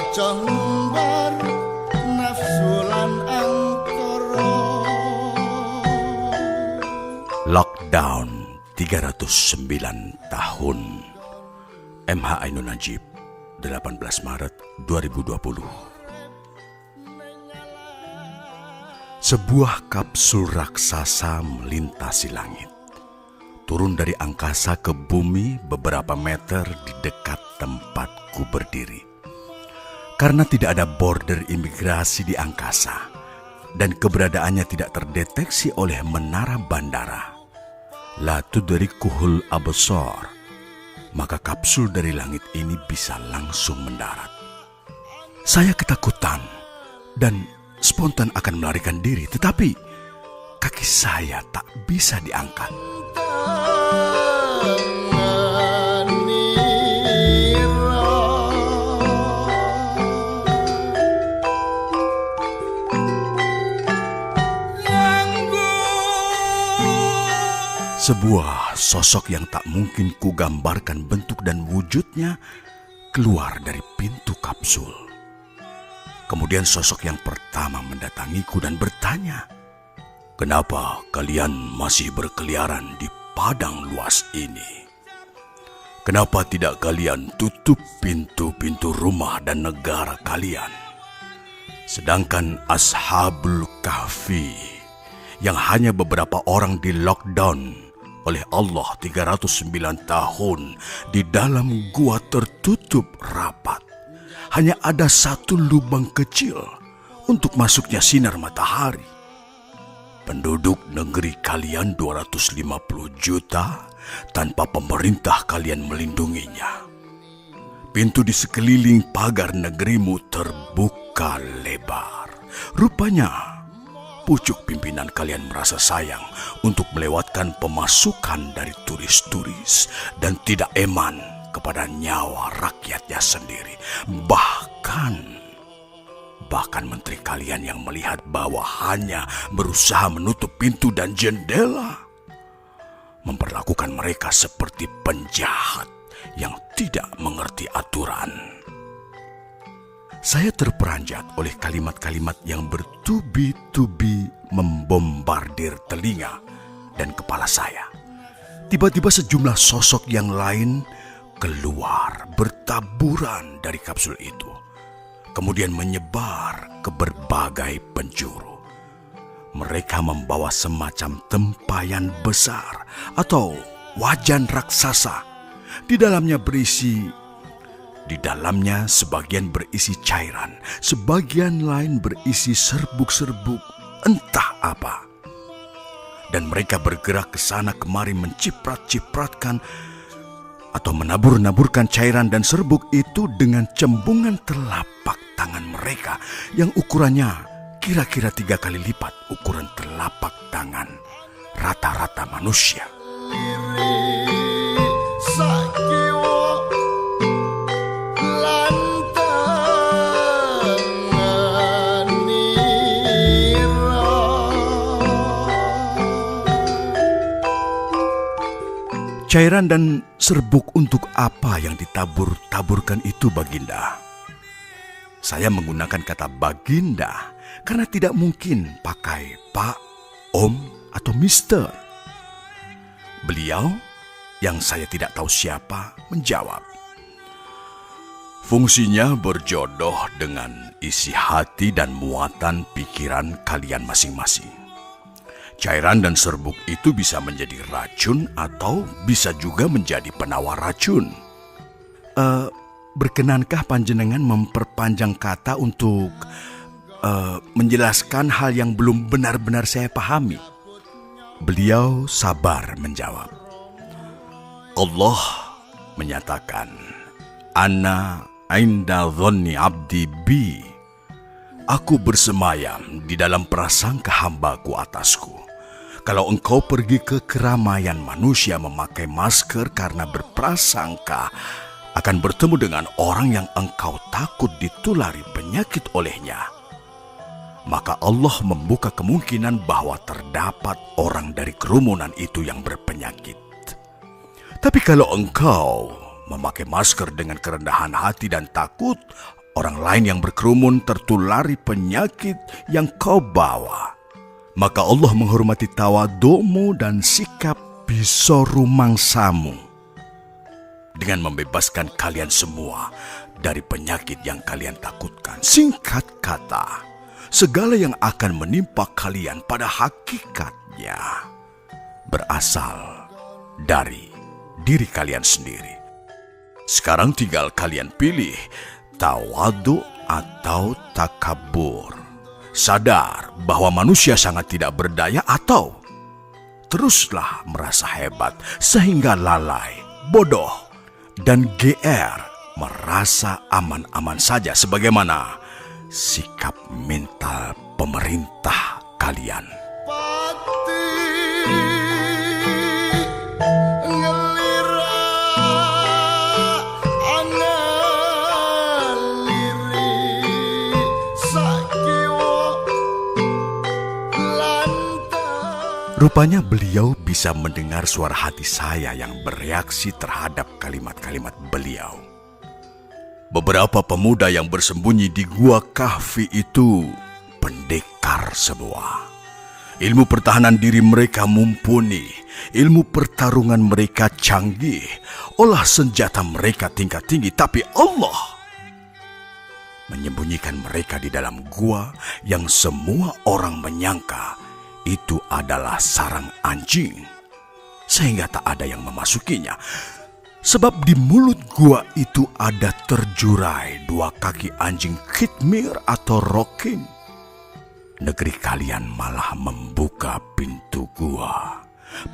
Cembar nafsulan angkara. Lockdown 309 tahun. MH Ainun Najib, 18 Maret 2020. Sebuah kapsul raksasa melintasi langit, turun dari angkasa ke bumi beberapa meter di dekat tempatku berdiri. Karena tidak ada border imigrasi di angkasa dan keberadaannya tidak terdeteksi oleh menara bandara, la tudrikuhul absar, maka kapsul dari langit ini bisa langsung mendarat. Saya ketakutan dan spontan akan melarikan diri, tetapi kaki saya tak bisa diangkat. Sebuah sosok yang tak mungkin kugambarkan bentuk dan wujudnya keluar dari pintu kapsul. Kemudian sosok yang pertama mendatangiku dan bertanya, "Kenapa kalian masih berkeliaran di padang luas ini? Kenapa tidak kalian tutup pintu-pintu rumah dan negara kalian? Sedangkan Ashabul Kahfi yang hanya beberapa orang di lockdown oleh Allah 309 tahun di dalam gua tertutup rapat. Hanya ada satu lubang kecil untuk masuknya sinar matahari. Penduduk negeri kalian 250 juta tanpa pemerintah kalian melindunginya. Pintu di sekeliling pagar negerimu terbuka lebar. Rupanya pucuk pimpinan kalian merasa sayang untuk melewatkan pemasukan dari turis-turis dan tidak eman kepada nyawa rakyatnya sendiri. Bahkan menteri kalian yang melihat bahwa hanya berusaha menutup pintu dan jendela, memperlakukan mereka seperti penjahat yang tidak mengerti aturan. Saya terperanjat oleh kalimat-kalimat yang bertubi-tubi membombardir telinga dan kepala saya. Tiba-tiba sejumlah sosok yang lain keluar bertaburan dari kapsul itu, kemudian menyebar ke berbagai penjuru. Mereka membawa semacam tempayan besar atau wajan raksasa. Di dalamnya sebagian berisi cairan, sebagian lain berisi serbuk-serbuk entah apa. Dan mereka bergerak ke sana kemari menciprat-cipratkan atau menabur-naburkan cairan dan serbuk itu dengan cembungan telapak tangan mereka yang ukurannya kira-kira 3 kali lipat ukuran telapak tangan rata-rata manusia. Cairan dan serbuk untuk apa yang ditabur-taburkan itu, Baginda? Saya menggunakan kata Baginda karena tidak mungkin pakai Pak, Om, atau Mister. Beliau, yang saya tidak tahu siapa, menjawab, "Fungsinya berjodoh dengan isi hati dan muatan pikiran kalian masing-masing. Cairan dan serbuk itu bisa menjadi racun atau bisa juga menjadi penawar racun." Berkenankah panjenengan memperpanjang kata untuk menjelaskan hal yang belum benar-benar saya pahami? Beliau sabar menjawab, "Allah menyatakan, Ana inda dhanni abdi bi. Aku bersemayam di dalam prasangka hambaku atasku. Kalau engkau pergi ke keramaian manusia memakai masker karena berprasangka akan bertemu dengan orang yang engkau takut ditulari penyakit olehnya, maka Allah membuka kemungkinan bahwa terdapat orang dari kerumunan itu yang berpenyakit. Tapi kalau engkau memakai masker dengan kerendahan hati dan takut orang lain yang berkerumun tertulari penyakit yang kau bawa. Maka Allah menghormati tawadhu'mu dan sikap bisoru mangsamu dengan membebaskan kalian semua dari penyakit yang kalian takutkan. Singkat kata, segala yang akan menimpa kalian pada hakikatnya berasal dari diri kalian sendiri. Sekarang tinggal kalian pilih tawadhu atau takabur. Sadar bahwa manusia sangat tidak berdaya, atau teruslah merasa hebat sehingga lalai, bodoh, dan GR merasa aman-aman saja sebagaimana sikap mental pemerintah kalian. Pati Rupanya beliau bisa mendengar suara hati saya yang bereaksi terhadap kalimat-kalimat beliau. Beberapa pemuda yang bersembunyi di gua kahfi itu pendekar semua. Ilmu pertahanan diri mereka mumpuni, ilmu pertarungan mereka canggih, olah senjata mereka tingkat tinggi, tapi Allah menyembunyikan mereka di dalam gua yang semua orang menyangka itu adalah sarang anjing, sehingga tak ada yang memasukinya. Sebab di mulut gua itu ada terjurai 2 kaki anjing khitmir atau rokin. Negeri kalian malah membuka pintu gua,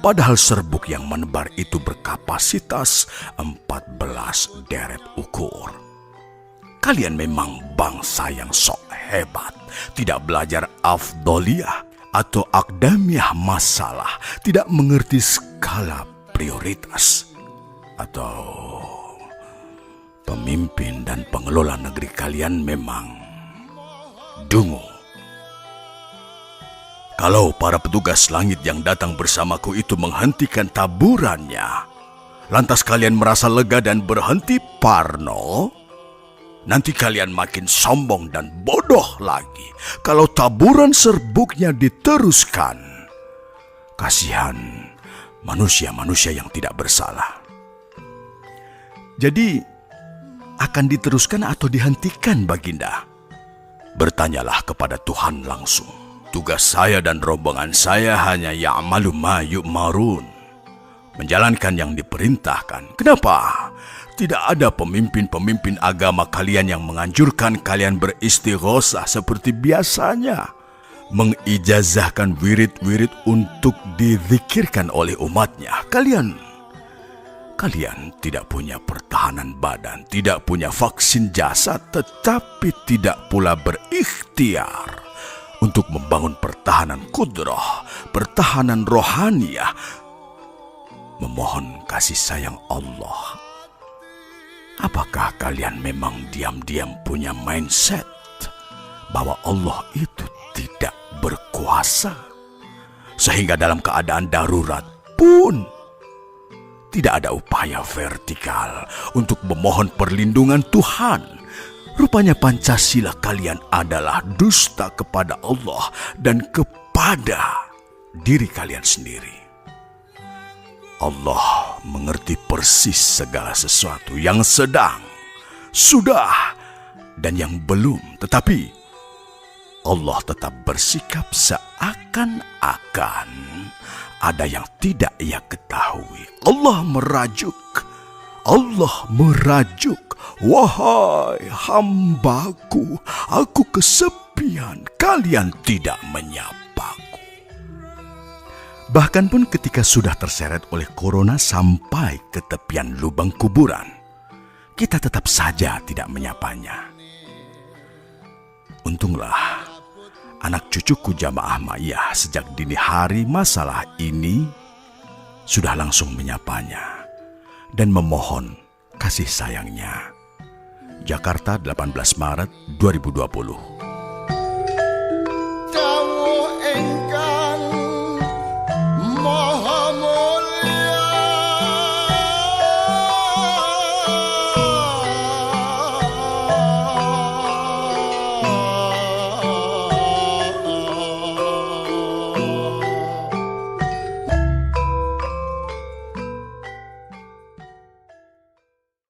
padahal serbuk yang menebar itu berkapasitas 14 deret ukur. Kalian memang bangsa yang sok hebat, tidak belajar afdoliyah atau akdamiah masalah, tidak mengerti skala prioritas, atau pemimpin dan pengelola negeri kalian memang dungu. Kalau para petugas langit yang datang bersamaku itu menghentikan taburannya, lantas kalian merasa lega dan berhenti parno, nanti kalian makin sombong dan bodoh lagi kalau taburan serbuknya diteruskan. Kasihan manusia-manusia yang tidak bersalah. Jadi, akan diteruskan atau dihentikan, Baginda? Bertanyalah kepada Tuhan langsung. Tugas saya dan rombongan saya hanya ya'malu ma yu'marun, menjalankan yang diperintahkan. Kenapa? Tidak ada pemimpin-pemimpin agama kalian yang menganjurkan kalian beristighosah seperti biasanya, mengijazahkan wirid-wirid untuk dizikirkan oleh umatnya. Kalian tidak punya pertahanan badan, tidak punya vaksin jasad, tetapi tidak pula berikhtiar untuk membangun pertahanan kudrah, pertahanan rohaniah, memohon kasih sayang Allah. Apakah kalian memang diam-diam punya mindset bahwa Allah itu tidak berkuasa, sehingga dalam keadaan darurat pun tidak ada upaya vertikal untuk memohon perlindungan Tuhan? Rupanya Pancasila kalian adalah dusta kepada Allah dan kepada diri kalian sendiri. Allah mengerti persis segala sesuatu yang sedang, sudah, dan yang belum. Tetapi Allah tetap bersikap seakan-akan ada yang tidak ia ketahui. Allah merajuk, wahai hambaku, aku kesepian, kalian tidak menyapaku. Bahkan pun ketika sudah terseret oleh corona sampai ke tepian lubang kuburan, kita tetap saja tidak menyapanya. Untunglah anak cucuku jamaah Ma'iyah sejak dini hari masalah ini sudah langsung menyapanya dan memohon kasih sayangnya. Jakarta, 18 Maret 2020.